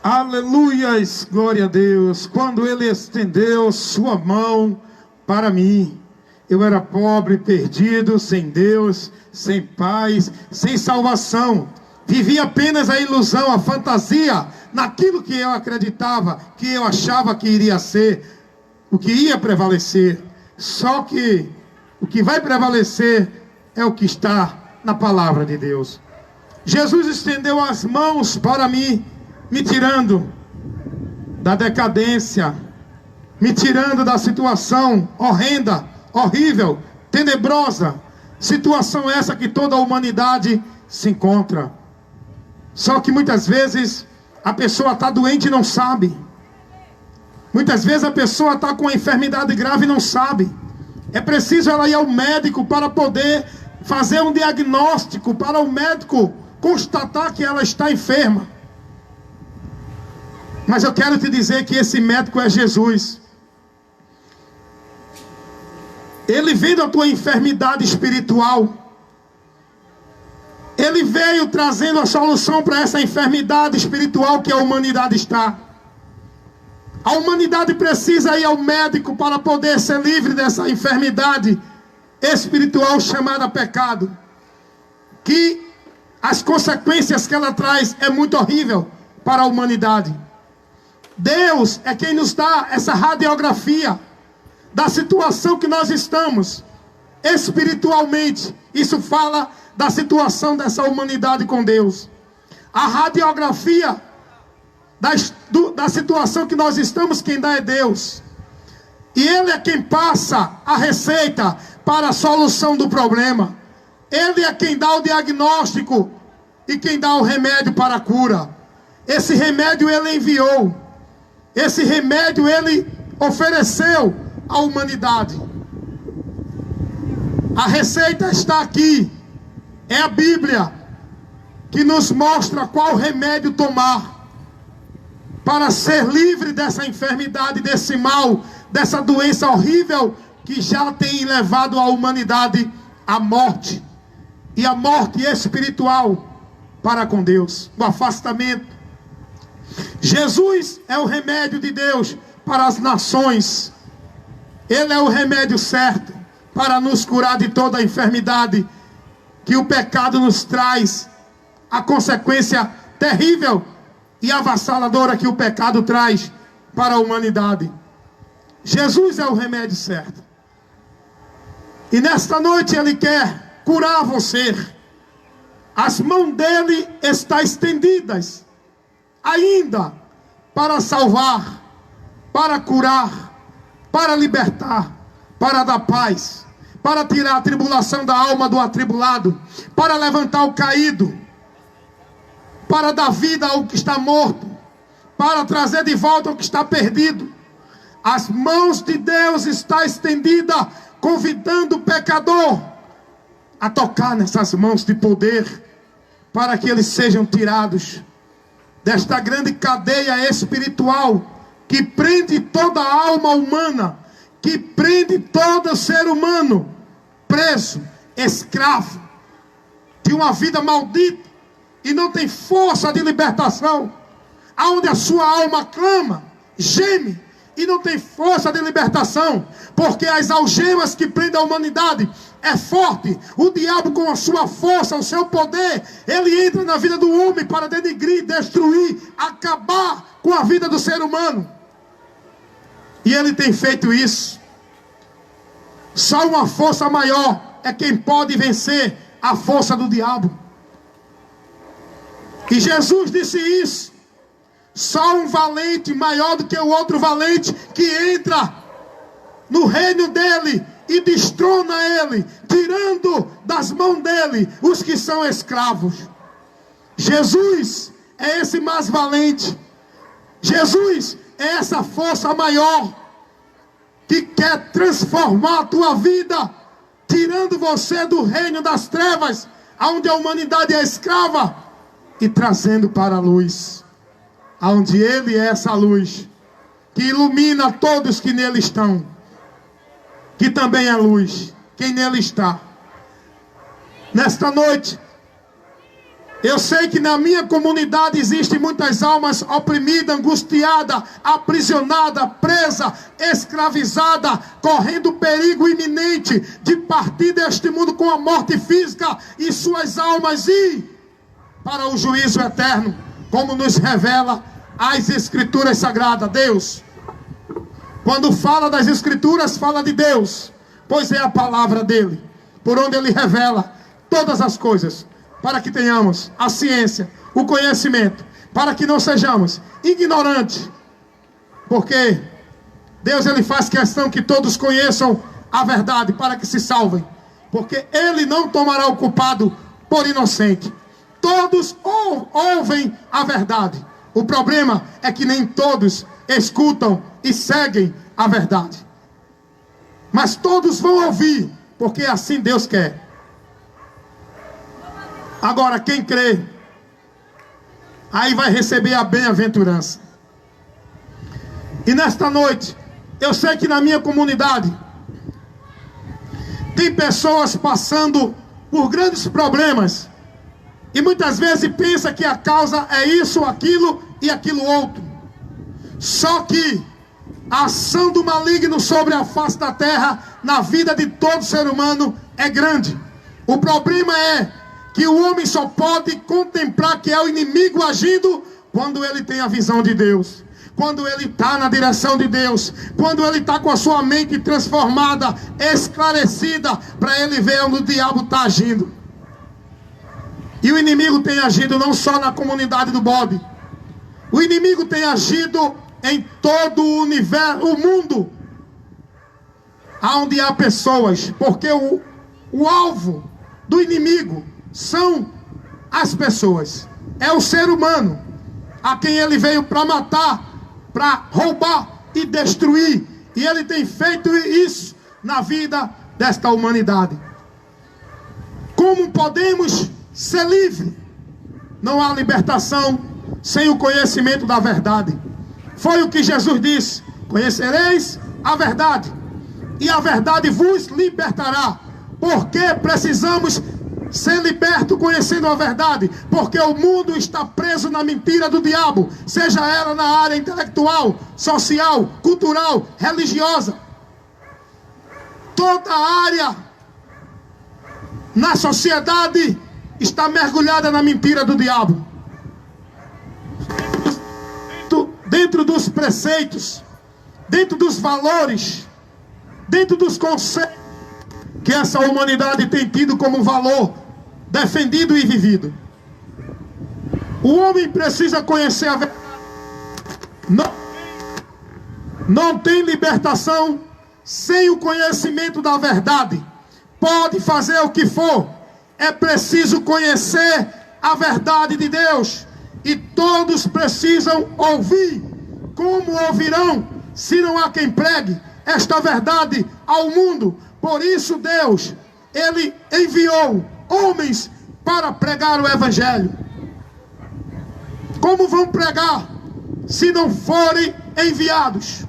Aleluias, glória a Deus. Quando Ele estendeu sua mão para mim, eu era pobre, perdido, sem Deus, sem paz, sem salvação. Vivia apenas a ilusão, a fantasia, naquilo que eu acreditava, que eu achava que iria ser, o que ia prevalecer. Só que o que vai prevalecer é o que está na palavra de Deus. Jesus estendeu as mãos para mim, me tirando da decadência, me tirando da situação horrenda, horrível, tenebrosa, situação essa que toda a humanidade se encontra. Só que muitas vezes a pessoa está doente e não sabe. Muitas vezes a pessoa está com uma enfermidade grave e não sabe. É preciso ela ir ao médico para poder fazer um diagnóstico, para o médico constatar que ela está enferma. Mas eu quero te dizer que esse médico é Jesus. Ele vendo a tua enfermidade espiritual, Ele veio trazendo a solução para essa enfermidade espiritual que a humanidade está. A humanidade precisa ir ao médico para poder ser livre dessa enfermidade espiritual chamada pecado, que as consequências que ela traz é muito horrível para a humanidade. Deus é quem nos dá essa radiografia da situação que nós estamos espiritualmente. Isso fala da situação dessa humanidade com Deus. A radiografia da situação que nós estamos, quem dá é Deus. E Ele é quem passa a receita para a solução do problema. Ele é quem dá o diagnóstico e quem dá o remédio para a cura. Esse remédio Ele enviou. Esse remédio Ele ofereceu à humanidade. A receita está aqui. É a Bíblia que nos mostra qual remédio tomar para ser livre dessa enfermidade, desse mal, dessa doença horrível que já tem levado a humanidade à morte. E a morte espiritual para com Deus, o afastamento. Jesus é o remédio de Deus para as nações. Ele é o remédio certo para nos curar de toda a enfermidade que o pecado nos traz, a consequência terrível e avassaladora que o pecado traz para a humanidade. Jesus é o remédio certo. E nesta noite Ele quer curar você. As mãos dele estão estendidas ainda para salvar, para curar, para libertar, para dar paz, para tirar a tribulação da alma do atribulado, para levantar o caído, para dar vida ao que está morto, para trazer de volta o que está perdido. As mãos de Deus estão estendidas, convidando o pecador a tocar nessas mãos de poder, para que eles sejam tirados desta grande cadeia espiritual que prende toda a alma humana, que prende todo ser humano preso, escravo de uma vida maldita e não tem força de libertação, aonde a sua alma clama, geme e não tem força de libertação, porque as algemas que prendem a humanidade é forte. O diabo, com a sua força, o seu poder, ele entra na vida do homem para denigrir, destruir, acabar com a vida do ser humano. E ele tem feito isso. Só uma força maior é quem pode vencer a força do diabo. E Jesus disse isso. Só um valente, maior do que o outro valente, que entra no reino dele e destrona ele, tirando das mãos dele os que são escravos. Jesus é esse mais valente. Jesus é essa força maior que quer transformar a tua vida, tirando você do reino das trevas, onde a humanidade é escrava, e trazendo para a luz, onde Ele é essa luz que ilumina todos que nele estão, que também é luz, quem nele está. Nesta noite, Eu sei que na minha comunidade existem muitas almas oprimidas, angustiadas, aprisionadas, presas, escravizadas, correndo perigo iminente de partir deste mundo com a morte física e suas almas ir para o juízo eterno, como nos revela as Escrituras Sagradas. Deus, quando fala das Escrituras, fala de Deus, pois é a palavra dele, por onde ele revela todas as coisas, para que tenhamos a ciência, o conhecimento, para que não sejamos ignorantes, porque Deus, ele faz questão que todos conheçam a verdade, para que se salvem, porque ele não tomará o culpado por inocente. Todos ouvem a verdade. O problema é que nem todos escutam e seguem a verdade, mas todos vão ouvir, porque assim Deus quer. Agora, quem crê, aí vai receber a bem-aventurança. E nesta noite, eu sei que na minha comunidade tem pessoas passando por grandes problemas, e muitas vezes pensa que a causa é isso, aquilo e aquilo outro. Só que a ação do maligno sobre a face da terra, na vida de todo ser humano, é grande. O problema é que o homem só pode contemplar que é o inimigo agindo quando ele tem a visão de Deus, quando ele está na direção de Deus, quando ele está com a sua mente transformada, esclarecida, para ele ver onde o diabo está agindo. E o inimigo tem agido não só na comunidade do Bode, o inimigo tem agido em todo o universo, o mundo, onde há pessoas, porque o alvo do inimigo são as pessoas, é o ser humano, a quem ele veio para matar, para roubar e destruir, e ele tem feito isso na vida desta humanidade. Como podemos ser livres? Não há libertação sem o conhecimento da verdade. Foi o que Jesus disse: conhecereis a verdade, e a verdade vos libertará. Porque precisamos ser libertos conhecendo a verdade, porque o mundo está preso na mentira do diabo, seja ela na área intelectual, social, cultural, religiosa. Toda área na sociedade está mergulhada na mentira do diabo. Dentro dos preceitos, dentro dos valores, dentro dos conceitos que essa humanidade tem tido como valor, defendido e vivido. O homem precisa conhecer a verdade. Não tem libertação sem o conhecimento da verdade. Pode fazer o que for, é preciso conhecer a verdade de Deus. E todos precisam ouvir. Como ouvirão se não há quem pregue esta verdade ao mundo? Por isso Deus, ele enviou homens para pregar o evangelho. Como vão pregar se não forem enviados?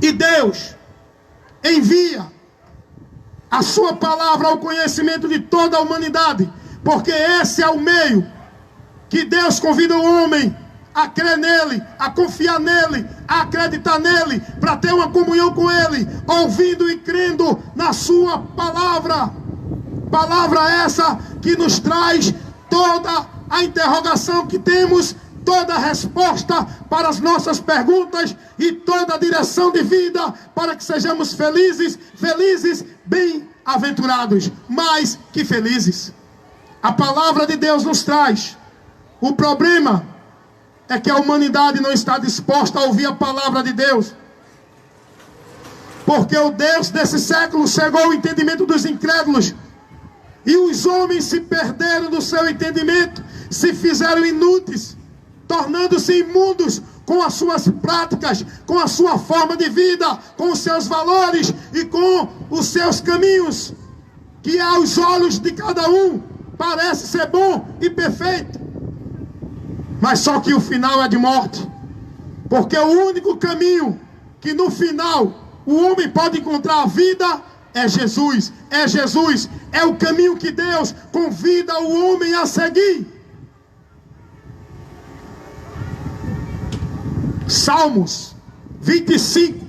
E Deus envia a sua palavra ao conhecimento de toda a humanidade, porque esse é o meio que Deus convida o homem a crer nele, a confiar nele, a acreditar nele, para ter uma comunhão com ele, ouvindo e crendo na sua palavra. Palavra essa que nos traz toda a interrogação que temos, toda a resposta para as nossas perguntas e toda a direção de vida para que sejamos felizes, bem-aventurados, mais que felizes. A palavra de Deus nos traz. O problema é que a humanidade não está disposta a ouvir a palavra de Deus, porque o Deus desse século cegou o entendimento dos incrédulos, e os homens se perderam do seu entendimento, se fizeram inúteis, tornando-se imundos com as suas práticas, com a sua forma de vida, com os seus valores e com os seus caminhos, que aos olhos de cada um parece ser bom e perfeito, mas só que o final é de morte, porque o único caminho que no final o homem pode encontrar a vida é Jesus, é Jesus, é o caminho que Deus convida o homem a seguir. Salmos 25,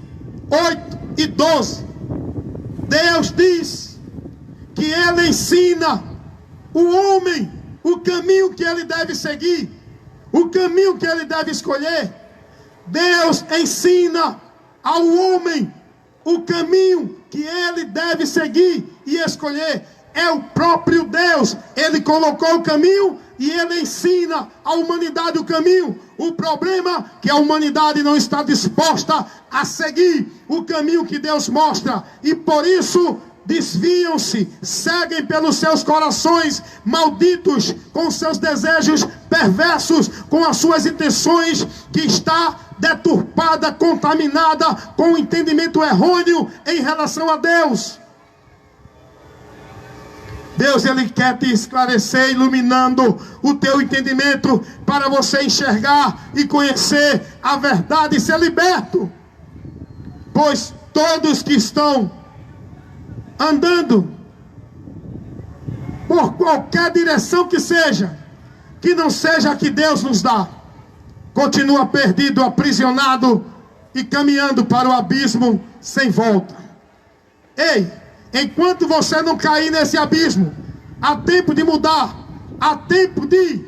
8 e 12. Deus diz que Ele ensina o homem o caminho que ele deve seguir, o caminho que ele deve escolher. Deus ensina ao homem o caminho que ele deve seguir e escolher. É o próprio Deus. Ele colocou o caminho e ele ensina à humanidade o caminho. O problema é que a humanidade não está disposta a seguir o caminho que Deus mostra, e por isso desviam-se, seguem pelos seus corações malditos, com seus desejos perversos, com as suas intenções que está deturpada, contaminada com o entendimento errôneo em relação a Deus. Deus, Ele quer te esclarecer, iluminando o teu entendimento, para você enxergar e conhecer a verdade e ser liberto. Pois todos que estão andando por qualquer direção que não seja a que Deus nos dá, continua perdido, aprisionado e caminhando para o abismo sem volta. Ei, enquanto você não cair nesse abismo, há tempo de mudar, há tempo de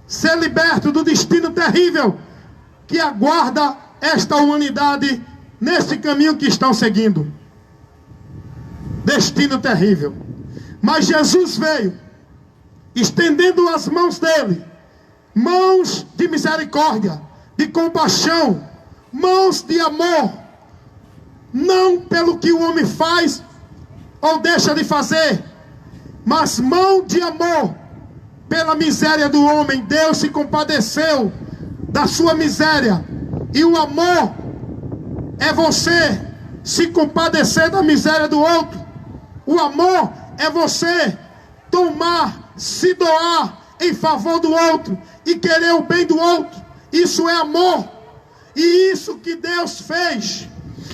ser liberto do destino terrível que aguarda esta humanidade nesse caminho que estão seguindo. Destino terrível. Mas Jesus veio estendendo as mãos dele, mãos de misericórdia, de compaixão, mãos de amor, não pelo que o homem faz ou deixa de fazer, mas mão de amor pela miséria do homem. Deus se compadeceu da sua miséria, e o amor é você se compadecer da miséria do outro. O amor é você se doar em favor do outro e querer o bem do outro. Isso é amor. E isso que Deus fez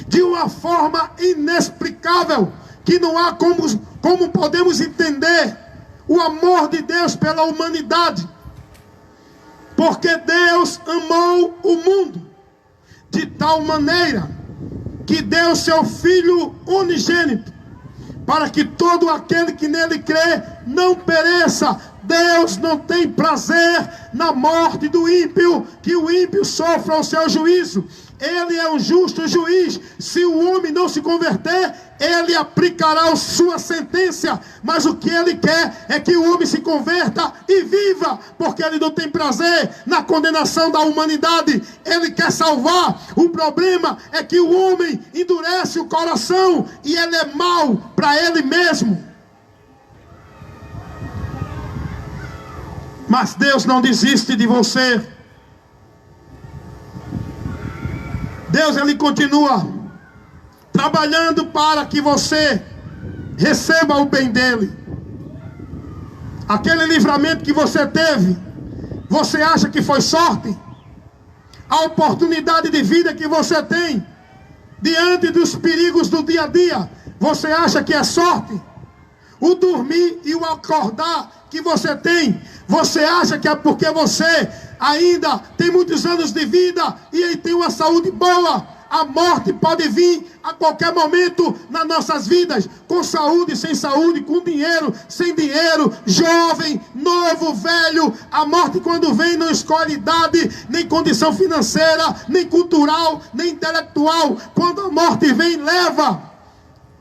de uma forma inexplicável, que não há como podemos entender o amor de Deus pela humanidade. Porque Deus amou o mundo de tal maneira que deu seu Filho unigênito, para que todo aquele que nele crê não pereça. Deus não tem prazer na morte do ímpio, que o ímpio sofra o seu juízo. Ele é um justo juiz. Se o homem não se converter, ele aplicará a sua sentença. Mas o que ele quer é que o homem se converta e viva, porque ele não tem prazer na condenação da humanidade. Ele quer salvar. O problema é que o homem endurece o coração e ele é mau para ele mesmo. Mas Deus não desiste de você. Deus, Ele continua trabalhando para que você receba o bem dEle. Aquele livramento que você teve, você acha que foi sorte? A oportunidade de vida que você tem diante dos perigos do dia a dia, você acha que é sorte? O dormir e o acordar que você tem, você acha que é porque você ainda tem muitos anos de vida e aí tem uma saúde boa? A morte pode vir a qualquer momento nas nossas vidas, com saúde, sem saúde, com dinheiro, sem dinheiro, jovem, novo, velho. A morte, quando vem, não escolhe idade, nem condição financeira, nem cultural, nem intelectual. Quando a morte vem, leva.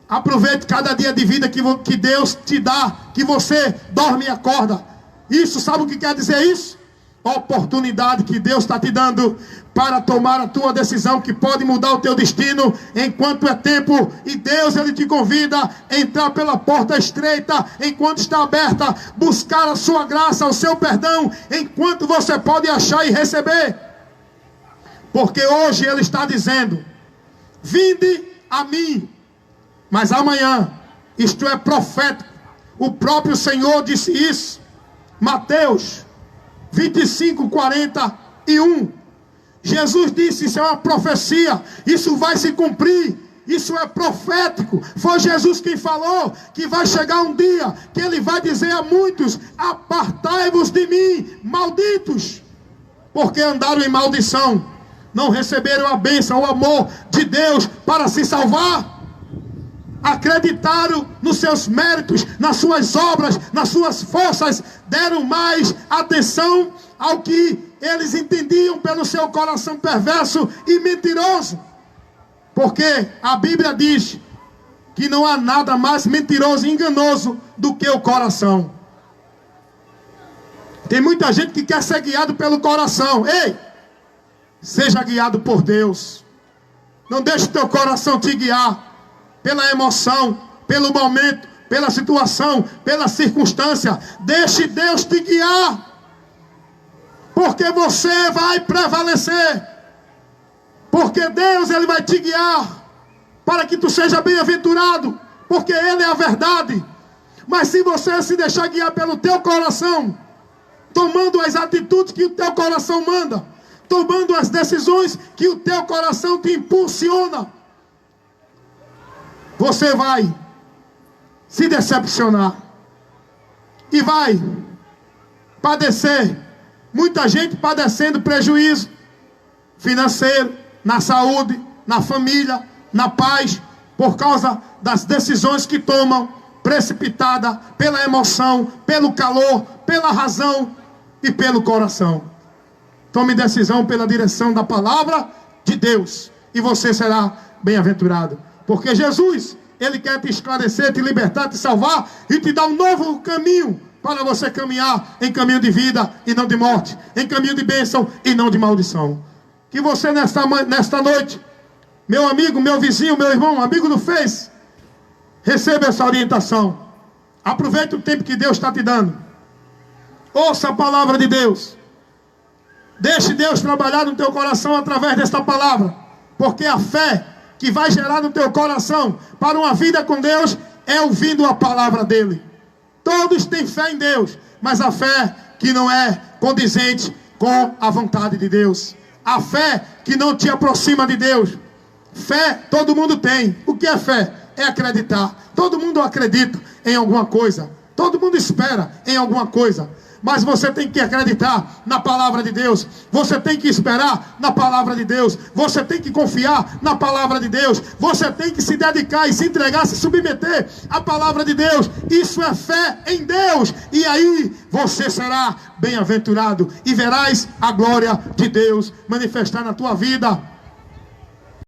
Aproveite cada dia de vida que Deus te dá, que você dorme e acorda. Isso, sabe o que quer dizer isso? A oportunidade que Deus está te dando para tomar a tua decisão, que pode mudar o teu destino enquanto é tempo. E Deus, Ele te convida a entrar pela porta estreita enquanto está aberta, buscar a sua graça, o seu perdão, enquanto você pode achar e receber. Porque hoje Ele está dizendo: vinde a mim. Mas amanhã, isto é profético, o próprio Senhor disse isso. Mateus 25, 41. Jesus disse: isso é uma profecia, isso vai se cumprir. Isso é profético. Foi Jesus quem falou que vai chegar um dia que ele vai dizer a muitos: apartai-vos de mim, malditos, porque andaram em maldição, não receberam a bênção, o amor de Deus para se salvar. Acreditaram nos seus méritos, nas suas obras, nas suas forças, deram mais atenção ao que eles entendiam pelo seu coração perverso e mentiroso. Porque a Bíblia diz que não há nada mais mentiroso e enganoso do que o coração. Tem muita gente que quer ser guiado pelo coração. Ei, seja guiado por Deus. Não deixe o teu coração te guiar pela emoção, pelo momento, pela situação, pela circunstância. Deixe Deus te guiar, porque você vai prevalecer. Porque Deus, ele vai te guiar para que tu seja bem-aventurado, porque ele é a verdade. Mas se você se deixar guiar pelo teu coração, tomando as atitudes que o teu coração manda, tomando as decisões que o teu coração te impulsiona, você vai se decepcionar e vai padecer. Muita gente padecendo prejuízo financeiro, na saúde, na família, na paz, por causa das decisões que tomam, precipitada pela emoção, pelo calor, pela razão e pelo coração. Tome decisão pela direção da palavra de Deus, e você será bem-aventurado. Porque Jesus, ele quer te esclarecer, te libertar, te salvar e te dar um novo caminho para você caminhar em caminho de vida e não de morte, em caminho de bênção e não de maldição. Que você nesta noite, meu amigo, meu vizinho, meu irmão, amigo do Face, receba essa orientação. Aproveite o tempo que Deus está te dando. Ouça a palavra de Deus. Deixe Deus trabalhar no teu coração através desta palavra. Porque a fé que vai gerar no teu coração para uma vida com Deus é ouvindo a palavra dele. Todos têm fé em Deus, mas a fé que não é condizente com a vontade de Deus. A fé que não te aproxima de Deus. Fé todo mundo tem. O que é fé? É acreditar. Todo mundo acredita em alguma coisa. Todo mundo espera em alguma coisa. Mas você tem que acreditar na palavra de Deus. Você tem que esperar na palavra de Deus. Você tem que confiar na palavra de Deus. Você tem que se dedicar e se entregar, se submeter à palavra de Deus. Isso é fé em Deus. E aí você será bem-aventurado e verás a glória de Deus manifestar na tua vida.